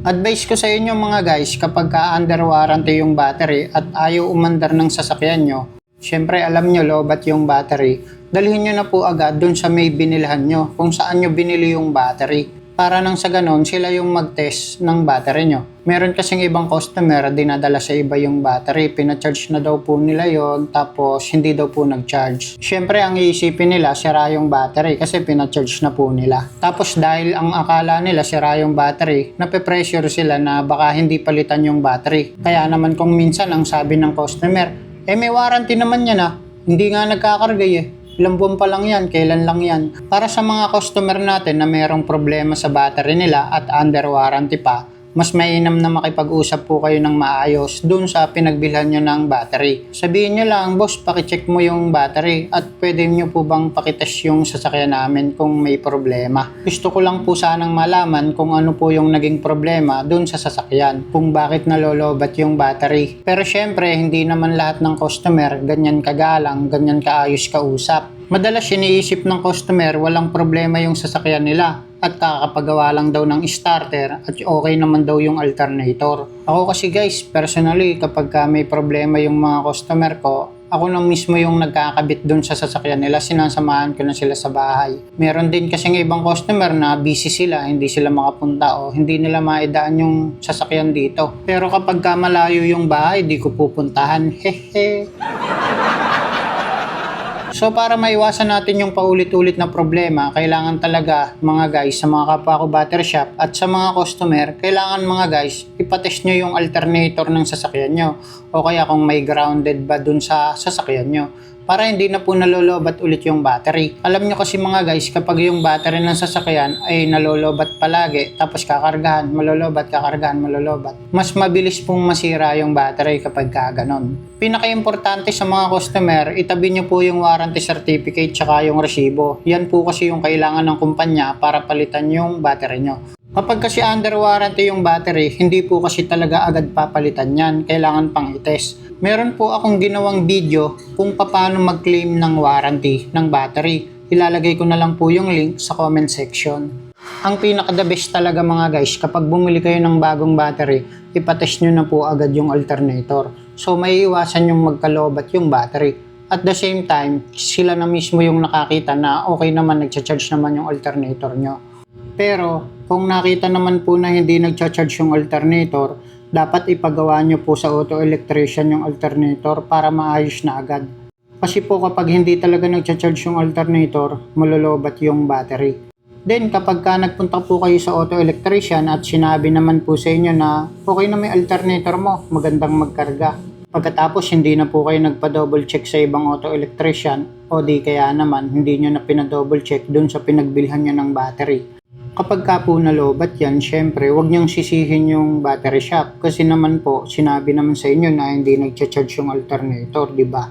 Advice ko sa inyo mga guys, kapag ka-under warranty yung battery at ayaw umandar ng sasakyan nyo, syempre alam nyo lobat yung battery, dalhin nyo na po agad dun sa may binilhan nyo kung saan nyo binili yung battery. Para nang sa ganon, sila yung mag-test ng battery nyo. Meron kasing ibang customer, dinadala sa iba yung battery, pina-charge na daw po nila yon, tapos hindi daw po nag-charge. Syempre, ang iisipin nila, sira yung battery kasi pina-charge na po nila. Tapos dahil ang akala nila sira yung battery, nape-pressure sila na baka hindi palitan yung battery. Kaya naman kung minsan ang sabi ng customer, may warranty naman yan hindi nga nagkakarga Ilang buwan pa lang yan, kailan lang yan. Para sa mga customer natin na mayroong problema sa battery nila at under warranty pa, mas mainam na makipag-usap po kayo ng maayos dun sa pinagbilhan nyo ng battery. Sabihin nyo lang, boss, pakicheck mo yung battery at pwede nyo po bang pakitest yung sasakyan namin kung may problema. Gusto ko lang po sanang malaman kung ano po yung naging problema dun sa sasakyan, kung bakit nalolobat yung battery. Pero syempre, hindi naman lahat ng customer ganyan kagalang, ganyan kaayos kausap. Madalas iniisip ng customer walang problema yung sasakyan nila at kakapagawa lang daw ng starter at okay naman daw yung alternator. Ako kasi guys, personally kapag may problema yung mga customer ko, ako na mismo yung nagkakabit dun sa sasakyan nila, sinasamahan ko na sila sa bahay. Meron din kasing ibang customer na busy sila, hindi sila makapunta o hindi nila maidaan yung sasakyan dito. Pero kapag malayo yung bahay, di ko pupuntahan. Hehe. So para maiwasan natin yung paulit-ulit na problema, kailangan talaga mga guys sa mga kapwa ko battery shop at sa mga customer, kailangan mga guys ipatest nyo yung alternator ng sasakyan nyo o kaya kung may grounded ba dun sa sasakyan nyo para hindi na po nalolobat ulit yung battery. Alam nyo kasi mga guys, kapag yung battery ng sasakyan ay nalolobat palagi tapos kakargahan, malolobat, kakargahan, malolobat, mas mabilis pong masira yung battery kapag ganon. Pinaka-importante sa mga customer, itabi nyo po yung warranty certificate tsaka yung resibo. Yan po kasi yung kailangan ng kumpanya para palitan yung battery nyo. Kapag kasi under warranty yung battery, hindi po kasi talaga agad papalitan yan. Kailangan pang itest. Meron po akong ginawang video kung paano mag-claim ng warranty ng battery. Ilalagay ko na lang po yung link sa comment section. Ang pinaka-the best talaga mga guys, kapag bumili kayo ng bagong battery, ipatest nyo na po agad yung alternator. So may iwasan yung magkalobat yung battery. At the same time, sila na mismo yung nakakita na okay naman, nagcha-charge naman yung alternator nyo. Pero kung nakita naman po na hindi nagcha-charge yung alternator, dapat ipagawa nyo po sa auto electrician yung alternator para maayos na agad. Kasi po kapag hindi talaga nagcha-charge yung alternator, malolobat yung battery. Then kapag nagpunta po kayo sa auto electrician at sinabi naman po sa inyo na okay na may alternator mo, magandang magkarga. Pagkatapos hindi na po kayo nagpa-double check sa ibang auto electrician o di kaya naman hindi nyo na pina-double check dun sa pinagbilhan nyo ng battery. Kapag po nalobat yan, syempre huwag nyong sisihin yung battery shop kasi naman po sinabi naman sa inyo na hindi nagcha-charge yung alternator, di ba?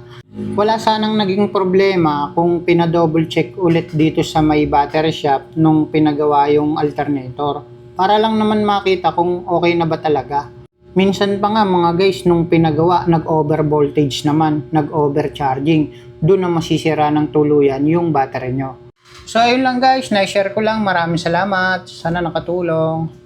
Wala sanang naging problema kung pina-double check ulit dito sa may battery shop nung pinagawa yung alternator. Para lang naman makita kung okay na ba talaga. Minsan pa nga mga guys, nung pinagawa, nag-over voltage naman, nag-overcharging. Doon na masisira ng tuluyan yung battery nyo. So ayun lang guys, na-share ko lang. Maraming salamat. Sana nakatulong.